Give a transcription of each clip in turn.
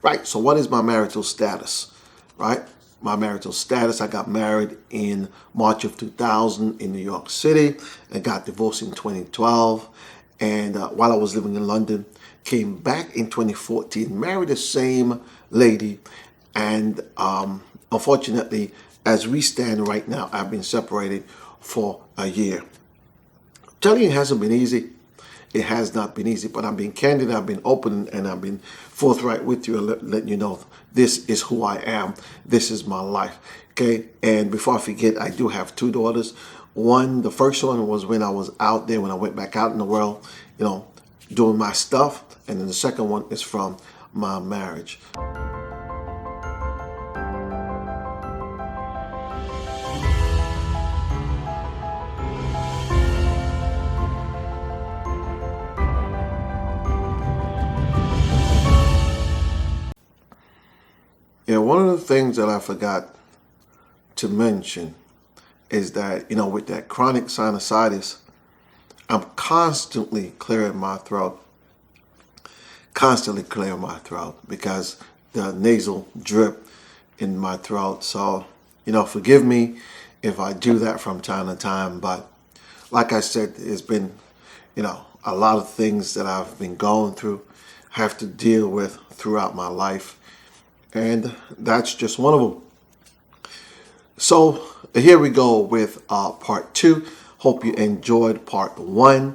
Right, so what is my marital status? Right, my marital status, I got married in March of 2000 in New York City and got divorced in 2012. And while I was living in London, came back in 2014, married the same lady. And unfortunately, as we stand right now, I've been separated for a year. Telling you, it hasn't been easy. It has not been easy, but I'm being candid, I've been open, and I've been forthright with you and letting you know this is who I am. This is my life. Okay. And before I forget, I do have two daughters. The first one was when I was out there, when I went back out in the world, doing my stuff. And then the second one is from my marriage. Yeah, one of the things that I forgot to mention is that, with that chronic sinusitis, I'm constantly clearing my throat. Constantly clearing my throat because the nasal drip in my throat. So, forgive me if I do that from time to time. But like I said, it's been, a lot of things that I've been going through, have to deal with throughout my life. And that's just one of them. So here we go with part 2. Hope you enjoyed part 1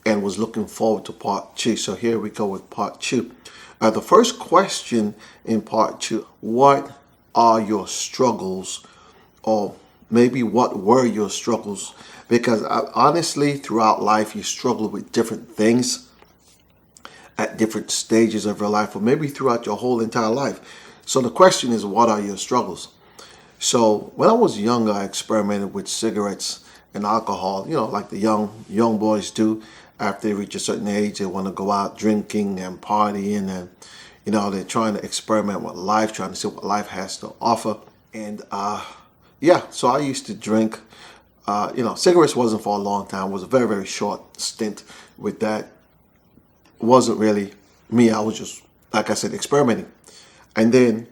and was looking forward to part 2. So here we go with part 2. The first question in part 2, what are your struggles, or maybe what were your struggles? Because honestly, throughout life, you struggle with different things at different stages of your life, or maybe throughout your whole entire life. So the question is, what are your struggles? So when I was younger, I experimented with cigarettes and alcohol, like the young boys do. After they reach a certain age, they want to go out drinking and partying, and they're trying to experiment with life, trying to see what life has to offer. And so I used to drink. Cigarettes wasn't for a long time. It was a very, very short stint with that. It wasn't really me. I was just, like I said, experimenting. And then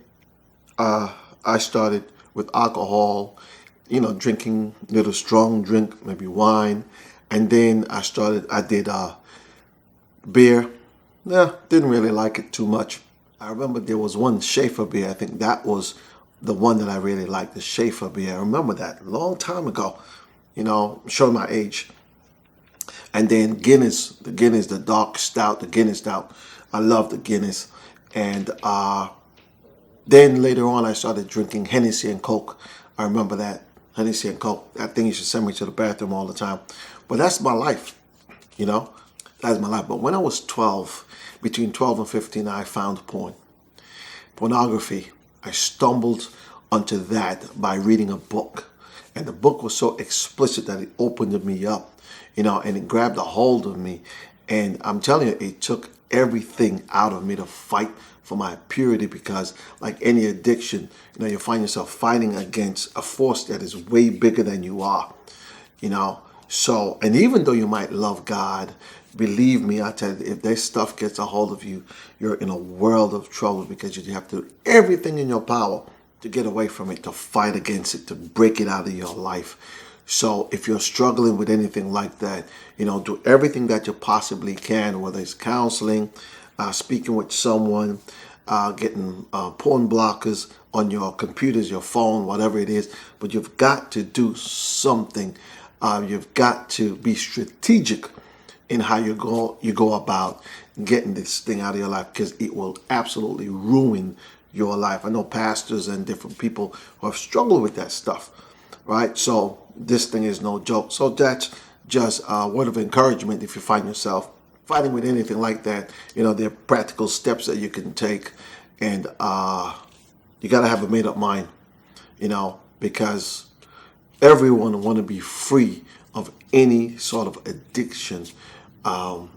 I started with alcohol, drinking a little strong drink, maybe wine. And then I did beer. Didn't really like it too much. I remember there was one Schaefer beer. I think that was the one that I really liked, the Schaefer beer. I remember that a long time ago, showing my age. And then Guinness, the dark stout, the Guinness stout. I love the Guinness. And then later on, I started drinking Hennessy and Coke. I remember that, Hennessy and Coke. That thing used to send me to the bathroom all the time. But that's my life, That's my life. But when I was 12, between 12 and 15, I found pornography. I stumbled onto that by reading a book. And the book was so explicit that it opened me up, and it grabbed a hold of me. And I'm telling you, it took everything out of me to fight for my purity, because like any addiction, you find yourself fighting against a force that is way bigger than you are, So, and even though you might love God, believe me, I tell you, if this stuff gets a hold of you, you're in a world of trouble, because you have to do everything in your power to get away from it, to fight against it, to break it out of your life. So if you're struggling with anything like that, do everything that you possibly can, whether it's counseling, speaking with someone, getting porn blockers on your computers, your phone, whatever it is. But you've got to do something. You've got to be strategic in how you go about getting this thing out of your life, because it will absolutely ruin your life. I know pastors and different people who have struggled with that stuff, right? So this thing is no joke. So that's just a word of encouragement if you find yourself fighting with anything like that. There are practical steps that you can take, and you got to have a made-up mind, because everyone want to be free of any sort of addiction,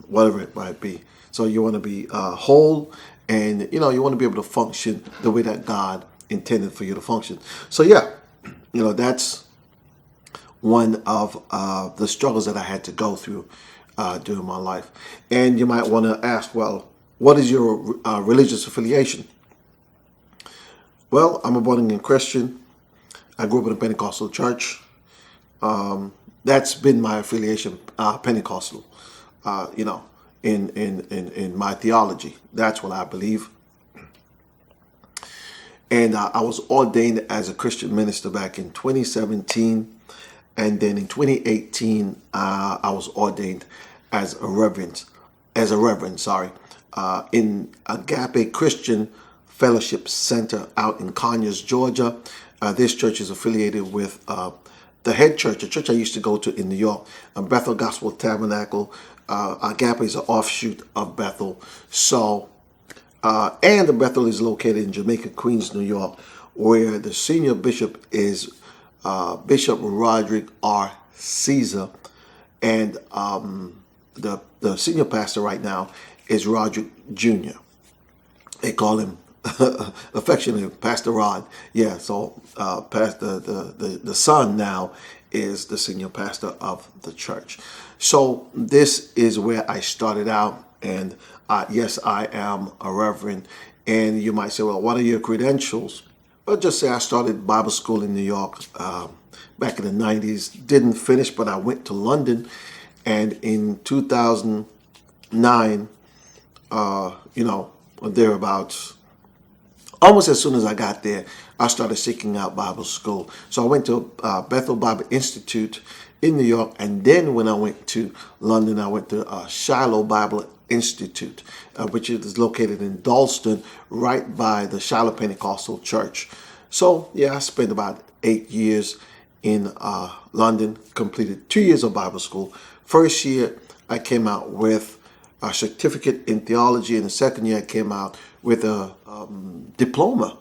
whatever it might be. So you want to be whole, and you want to be able to function the way that God intended for you to function. So that's one of the struggles that I had to go through during my life. And you might want to ask, well, what is your religious affiliation? Well, I'm a born-again Christian. I grew up in a Pentecostal church. That's been my affiliation, Pentecostal. You know, in my theology, that's what I believe. And I was ordained as a Christian minister back in 2017, and then in 2018, I was ordained as a reverend. Sorry, in Agape Christian Fellowship Center out in Conyers, Georgia. This church is affiliated with the head church, a church I used to go to in New York, Bethel Gospel Tabernacle. Agape is an offshoot of Bethel. So, and the Bethel is located in Jamaica, Queens, New York, where the senior bishop is Bishop Roderick R. Caesar, and the senior pastor right now is Roderick Jr. They call him affectionately Pastor Rod. Yeah, so the son now is the senior pastor of the church. So this is where I started out, and yes, I am a reverend. And you might say, well, what are your credentials? Well, just say I started Bible school in New York back in the 90s. Didn't finish, but I went to London, and in 2009, you know, thereabouts, almost as soon as I got there, I started seeking out Bible school. So I went to Bethel Bible Institute in New York, and then when I went to London, I went to Shiloh Bible Institute, which is located in Dalston, right by the Shiloh Pentecostal Church. So yeah, I spent about 8 years in London, completed 2 years of Bible school. First year, I came out with a certificate in theology, and the second year I came out with a diploma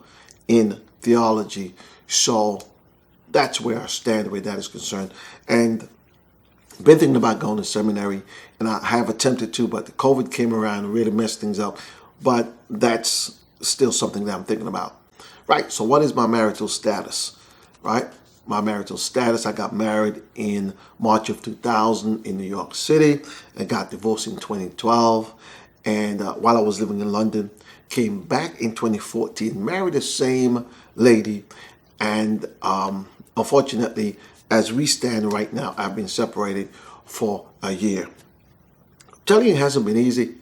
in theology. So that's where I stand where that is concerned. And been thinking about going to seminary, and I have attempted to, but the COVID came around and really messed things up. But that's still something that I'm thinking about. Right, so what is my marital status? Right, my marital status, I got married in March of 2000 in New York City. I got divorced in 2012. And while I was living in London, came back in 2014, married the same lady. And unfortunately, as we stand right now, I've been separated for a year. Telling you, it hasn't been easy.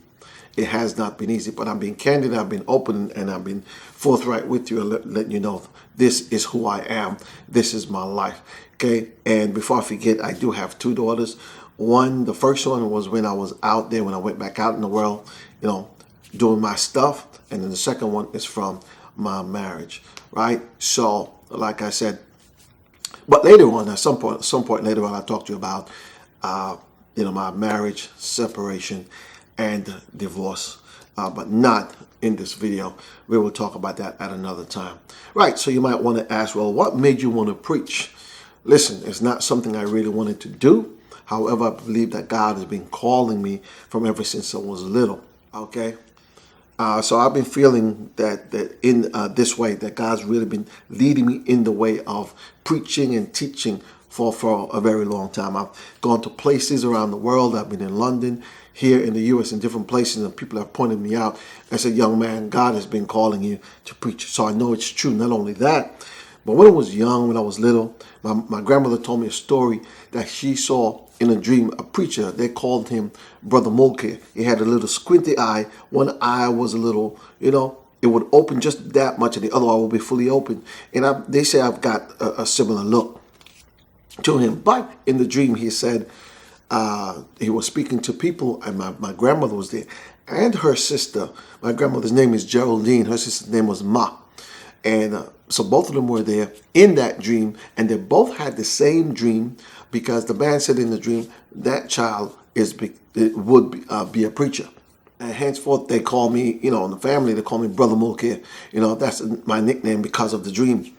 It has not been easy, but I'm being candid, I've been open, and I've been forthright with you and letting you know this is who I am. This is my life. Okay. And before I forget, I do have 2 daughters. The first one was when I was out there, when I went back out in the world, you know, doing my stuff. And then the second one is from my marriage. Right. So, like I said, but later on, at some point later on, I'll talk to you about, you know, my marriage, separation, and divorce, but not in this video. We will talk about that at another time. Right, so you might want to ask, well, what made you want to preach? Listen, it's not something I really wanted to do. However, I believe that God has been calling me from ever since I was little, okay? So I've been feeling that in this way, that God's really been leading me in the way of preaching and teaching for a very long time. I've gone to places around the world. I've been in London, here in the U.S., in different places, and people have pointed me out and said, young man, God has been calling you to preach. So I know it's true. Not only that, but when I was young, when I was little, my grandmother told me a story that she saw in a dream a preacher. They called him Brother Mulcair. He had a little squinty eye. One eye was a little, you know, it would open just that much, and the other eye would be fully open. And they say I've got a similar look to him. But in the dream, he said, he was speaking to people, and my grandmother was there, and her sister. My grandmother's name is Geraldine. Her sister's name was Ma. And so both of them were there in that dream, and they both had the same dream, because the man said in the dream that child would be a preacher. And henceforth, they call me, you know, in the family, they call me Brother Mulcair. You know, that's my nickname because of the dream.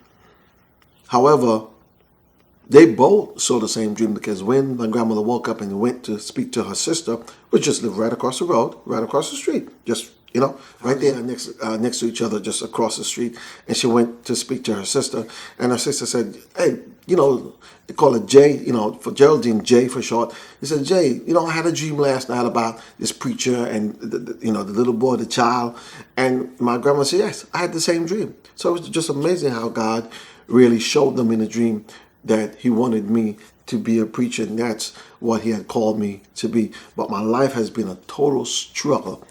However, they both saw the same dream, because when my grandmother woke up and went to speak to her sister, which just lived right across the road, right across the street, just right there next to each other, just across the street. And she went to speak to her sister, and her sister said, "Hey, they call it Jay, for Geraldine, Jay for short." He said, "Jay, I had a dream last night about this preacher and the little boy, the child." And my grandma said, "Yes, I had the same dream." So it was just amazing how God really showed them in a dream that He wanted me to be a preacher, and that's what He had called me to be. But my life has been a total struggle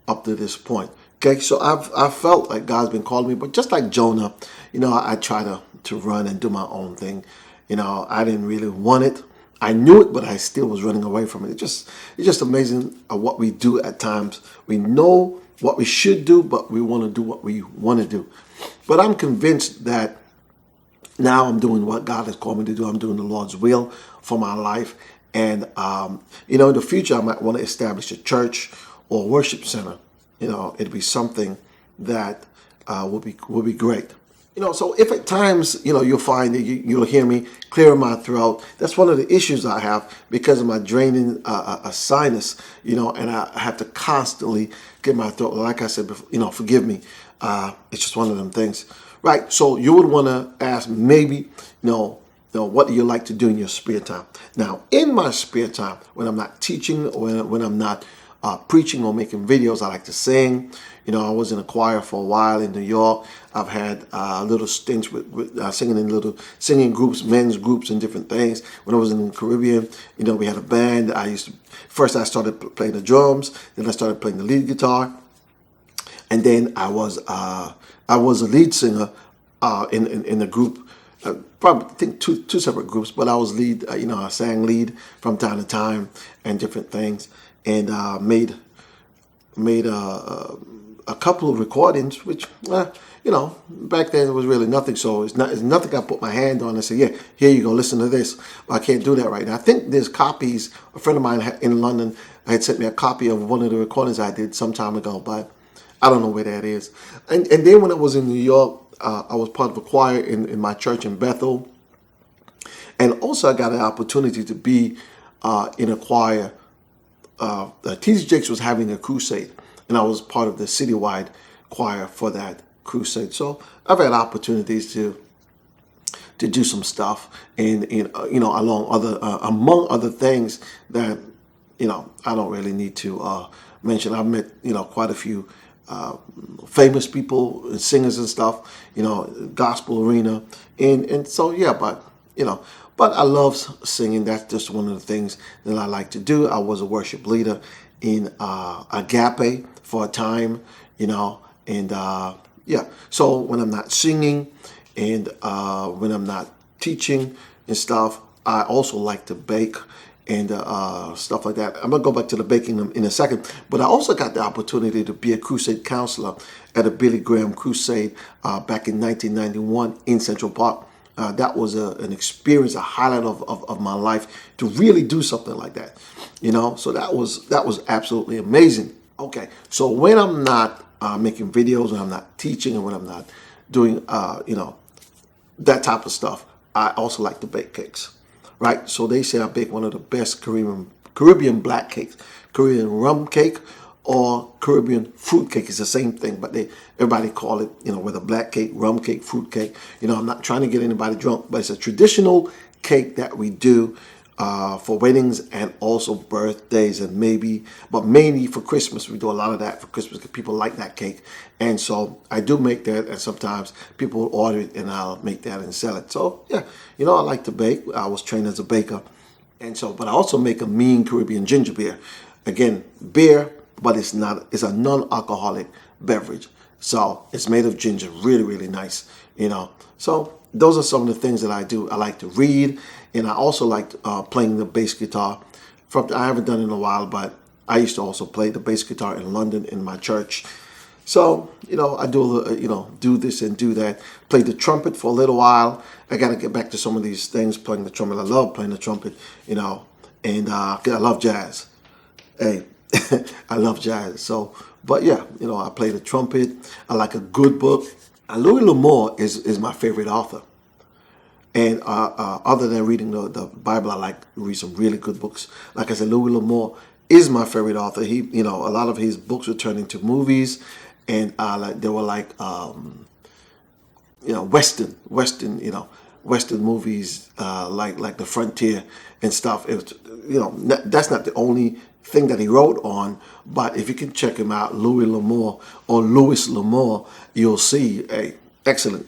up to this point. Okay, so I've felt like God's been calling me, but just like Jonah, I try to run and do my own thing. I didn't really want it. I knew it, but I still was running away from it. It's just amazing what we do at times. We know what we should do, but we want to do what we want to do. But I'm convinced that now I'm doing what God has called me to do. I'm doing the Lord's will for my life. And, in the future, I might want to establish a church or a worship center. It'd be something that would be great. So if at times, you'll find that you'll hear me clearing my throat, that's one of the issues I have because of my draining a sinus, and I have to constantly get my throat. Like I said before, forgive me. It's just one of them things. Right. So you would want to ask maybe, what do you like to do in your spare time? Now, in my spare time, when I'm not teaching or when I'm not preaching or making videos, I like to sing. I was in a choir for a while in New York. I've had little stints with singing in little singing groups, men's groups, and different things. When I was in the Caribbean, we had a band. First I started playing the drums, then I started playing the lead guitar, and then I was a lead singer in a group. Probably I think two separate groups, but I was lead. I sang lead from time to time and different things, and made a couple of recordings, which back then it was really nothing. So it's nothing I put my hand on and say, yeah, here you go, listen to this. Well, I can't do that right now. I think there's copies. A friend of mine in London had sent me a copy of one of the recordings I did some time ago, but I don't know where that is. And then when I was in New York, I was part of a choir in my church in Bethel. And also I got an opportunity to be in a choir. T.D. Jakes was having a crusade, and I was part of the citywide choir for that crusade. So I've had opportunities to do some stuff among other things that I don't really need to mention. I've met quite a few famous people, singers and stuff, gospel arena, and so yeah, but I love singing. That's just one of the things that I like to do. I was a worship leader in Agape for a time, and yeah. So when I'm not singing and when I'm not teaching and stuff, I also like to bake and stuff like that. I'm going to go back to the baking in a second. But I also got the opportunity to be a crusade counselor at a Billy Graham crusade back in 1991 in Central Park. That was an experience, a highlight of my life to really do something like that. So that was absolutely amazing. Okay, so when I'm not making videos, when I'm not teaching, and when I'm not doing, that type of stuff, I also like to bake cakes. Right, so they say I bake one of the best Caribbean black cakes, Caribbean rum cake or Caribbean fruit cake. It's the same thing, but everybody call it, whether black cake, rum cake, fruit cake. I'm not trying to get anybody drunk, but it's a traditional cake that we do for weddings and also birthdays, and but mainly for Christmas. We do a lot of that for Christmas because people like that cake. And so I do make that, and sometimes people will order it and I'll make that and sell it. So yeah, I like to bake. I was trained as a baker. And so, but I also make a mean Caribbean ginger beer. Again, beer, but it's a non-alcoholic beverage. So it's made of ginger, really, really nice, So those are some of the things that I do. I like to read, and I also like playing the bass guitar. I haven't done it in a while, but I used to also play the bass guitar in London in my church. So, I do this and do that. Played the trumpet for a little while. I got to get back to some of these things, playing the trumpet. I love playing the trumpet, and I love jazz. Hey, I love jazz. So, but yeah, I play the trumpet. I like a good book. Louis L'Amour is my favorite author. And other than reading the Bible, I like to read some really good books. Like I said, Louis L'Amour is my favorite author. He, you know, a lot of his books were turned into movies, and like they were like you know, western, you know, western movies, like The Frontier and stuff. It was, you know, that's not the only thing that he wrote on, but if you can check him out, Louis L'Amour, you'll see a excellent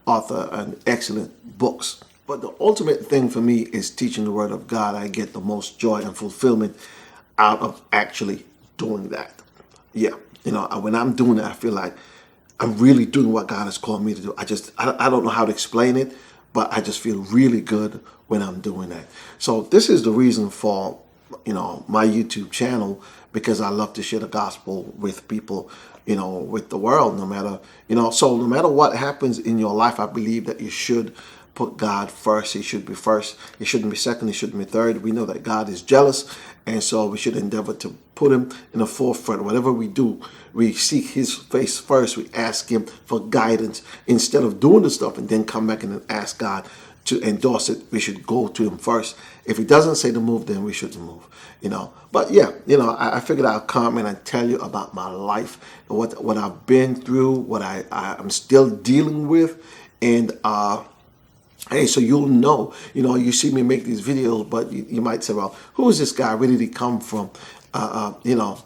author and excellent books. But the ultimate thing for me is teaching the Word of God. I get the most joy and fulfillment out of actually doing that. Yeah, you know, when I'm doing that, I feel like I'm really doing what God has called me to do. I don't know how to explain it, but I just feel really good when I'm doing that. So this is the reason for, you know, my YouTube channel, because I love to share the gospel with people, you know, with the world, no matter, you know, so no matter what happens in your life, I believe that you should put God first. He should be first. He shouldn't be second. He shouldn't be third. We know that God is jealous, and so we should endeavor to put him in the forefront. Whatever we do, we seek his face first. We ask him for guidance instead of doing the stuff and then come back and then ask God to endorse it. We should go to him first. If he doesn't say to move, then we shouldn't move, you know. But yeah, you know, I figured I'll comment and tell you about my life, what I've been through, what I'm still dealing with, and hey, so you'll know, you know, you see me make these videos, but you might say, well, who is this guy? Where did he come from? You know,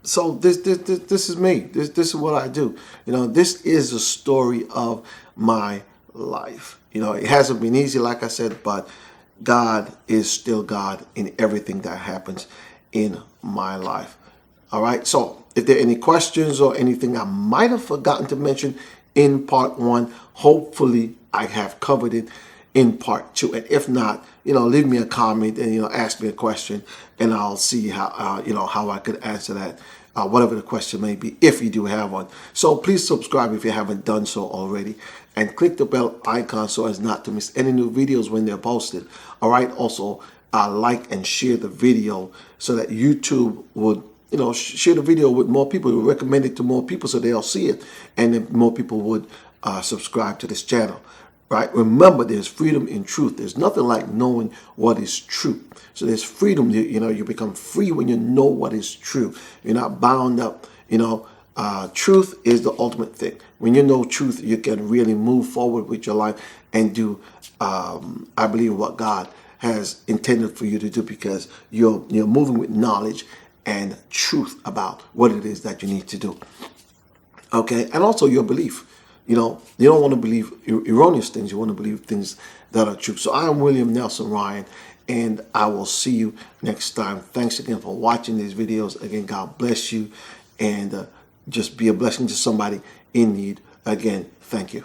so this is me. This is what I do. You know, this is the story of my life. You know, it hasn't been easy, like I said, but God is still God in everything that happens in my life. All right. So if there are any questions or anything I might have forgotten to mention in part one, hopefully I have covered it in part two. And if not, you know, leave me a comment and, you know, ask me a question, and I'll see how, you know, how I could answer that, whatever the question may be, if you do have one. So please subscribe if you haven't done so already, and click the bell icon so as not to miss any new videos when they're posted. All right. Also, like and share the video so that YouTube would, you know, share the video with more people, recommend it to more people so they'll see it, and then more people would subscribe to this channel. Right? Remember, there's freedom in truth. There's nothing like knowing what is true. So there's freedom. You know, you become free when you know what is true. You're not bound up. You know, truth is the ultimate thing. When you know truth, you can really move forward with your life and do, I believe, what God has intended for you to do, because you're moving with knowledge and truth about what it is that you need to do. Okay, and also your belief. You know, you don't want to believe erroneous things. You want to believe things that are true. So I am William Nelson Ryan, and I will see you next time. Thanks again for watching these videos. Again, God bless you, and just be a blessing to somebody in need. Again, thank you.